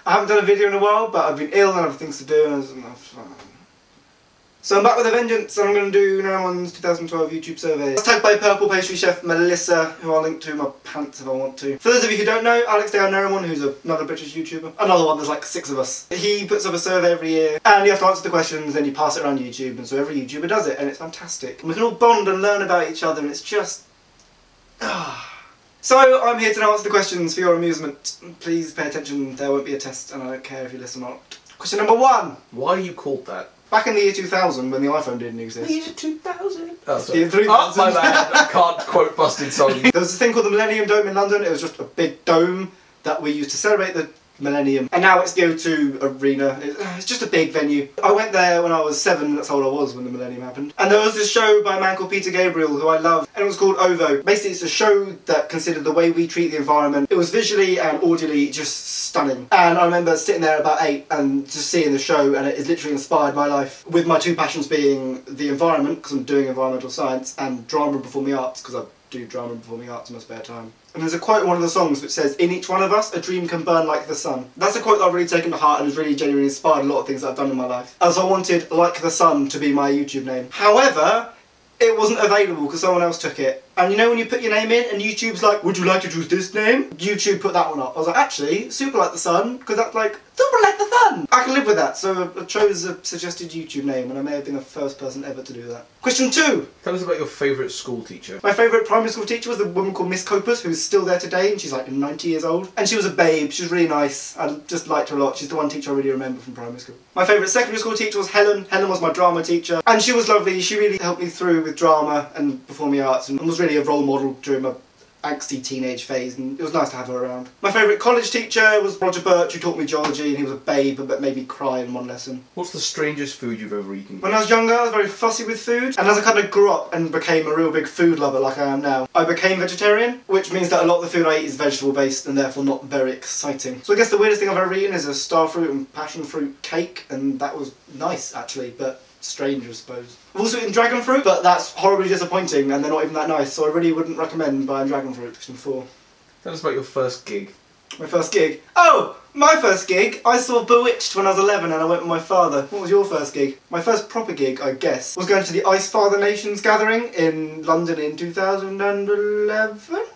I haven't done a video in a while, but I've been ill and I have things to do and so I'm back with a vengeance and I'm going to do Naramon's 2012 YouTube survey. I was tagged by purple pastry chef Melissa, who I'll link to in my pants if I want to. For those of you who don't know, Alex Day Naramon, who's another British YouTuber, another one, there's like 6 of us. He puts up a survey every year and you have to answer the questions, then you pass it around YouTube, and so every YouTuber does it and it's fantastic. And we can all bond and learn about each other and it's just... So I'm here to now answer the questions for your amusement. Please pay attention, there won't be a test and I don't care if you listen or not. Question number 1. Why are you called that? Back in the year 2000, when the iPhone didn't exist. The year 2000? Oh, sorry. Year 3000. Oh, my bad. I can't quote busted songs. There was a thing called the Millennium Dome in London. It was just a big dome that we used to celebrate the Millennium. And now it's the O2 Arena. It's just a big venue. I went there when I was 7, that's how old I was when the Millennium happened. And there was this show by a man called Peter Gabriel, who I love, and it was called OVO. Basically it's a show that considered the way we treat the environment. It was visually and audially just stunning. And I remember sitting there at about 8 and just seeing the show, and it has literally inspired my life. With my 2 passions being the environment, because I'm doing environmental science, and drama and performing arts, because I do drama and performing arts in my spare time. And there's a quote in one of the songs which says, "In each one of us, a dream can burn like the sun." That's a quote that I've really taken to heart and has really genuinely inspired a lot of things that I've done in my life. As I wanted Like the Sun to be my YouTube name. However, it wasn't available because someone else took it. And you know when you put your name in and YouTube's like, "Would you like to choose this name?" YouTube put that one up. I was like, actually, Super Like the Sun, because that's like, Super Like the Sun! I can live with that, so I chose a suggested YouTube name and I may have been the first person ever to do that. Question 2. Tell us about your favourite school teacher. My favourite primary school teacher was a woman called Miss Copus, who's still there today, and she's like 90 years old. And she was a babe, she was really nice, I just liked her a lot. She's the one teacher I really remember from primary school. My favourite secondary school teacher was Helen. Helen was my drama teacher, and she was lovely. She really helped me through with drama and performing arts, and was really a role model during my angsty teenage phase, and it was nice to have her around. My favourite college teacher was Roger Birch, who taught me geology, and he was a babe but made me cry in one lesson. What's the strangest food you've ever eaten? When I was younger, I was very fussy with food, and as I kind of grew up and became a real big food lover like I am now, I became vegetarian, which means that a lot of the food I eat is vegetable based and therefore not very exciting. So I guess the weirdest thing I've ever eaten is a starfruit and passion fruit cake, and that was nice actually, but strange I suppose. I've also eaten dragon fruit, but that's horribly disappointing and they're not even that nice, so I really wouldn't recommend buying dragon fruit. Question 4. Tell us about your first gig. My first gig? Oh! My first gig? I saw Bewitched when I was 11 and I went with my father. What was your first gig? My first proper gig, I guess, was going to the Ice Father Nations gathering in London in 2011?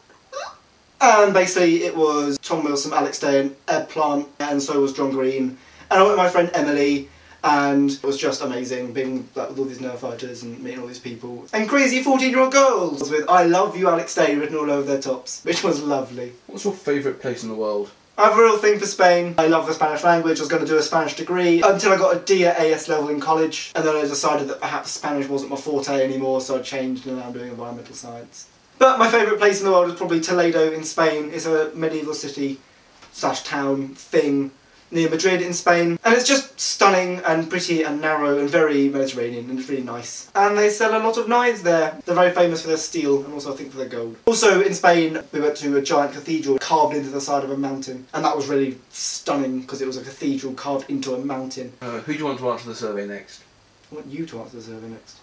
And basically it was Tom Wilson, Alex Day and Ed Plant, and so was John Green. And I went with my friend Emily, and it was just amazing being like, with all these Nerf fighters and meeting all these people. And crazy 14-year-old girls with "I love you Alex Day" written all over their tops, which was lovely. What's your favourite place in the world? I have a real thing for Spain. I love the Spanish language. I was going to do a Spanish degree until I got a D at AS level in college, and then I decided that perhaps Spanish wasn't my forte anymore, so I changed and now I'm doing environmental science. But my favourite place in the world is probably Toledo in Spain. It's a medieval city / town thing near Madrid in Spain, and it's just stunning and pretty and narrow and very Mediterranean, and it's really nice. And they sell a lot of knives there. They're very famous for their steel and also I think for their gold. Also in Spain we went to a giant cathedral carved into the side of a mountain, and that was really stunning because it was a cathedral carved into a mountain. Who do you want to answer the survey next? I want you to answer the survey next.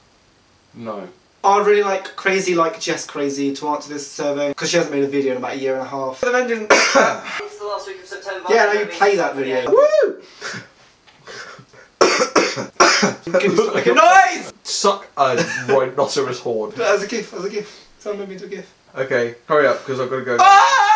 No. I'd really like Crazy Like Jess Crazy to answer this survey, because she hasn't made a video in about a year and a half. The vengeance! It's the last week of September. Yeah, now you play that video. Woo! Make a noise! Suck a rhinoceros horn. As a gift, as a gift. Someone made me do a gift. Okay, hurry up because I've got to go. Ah!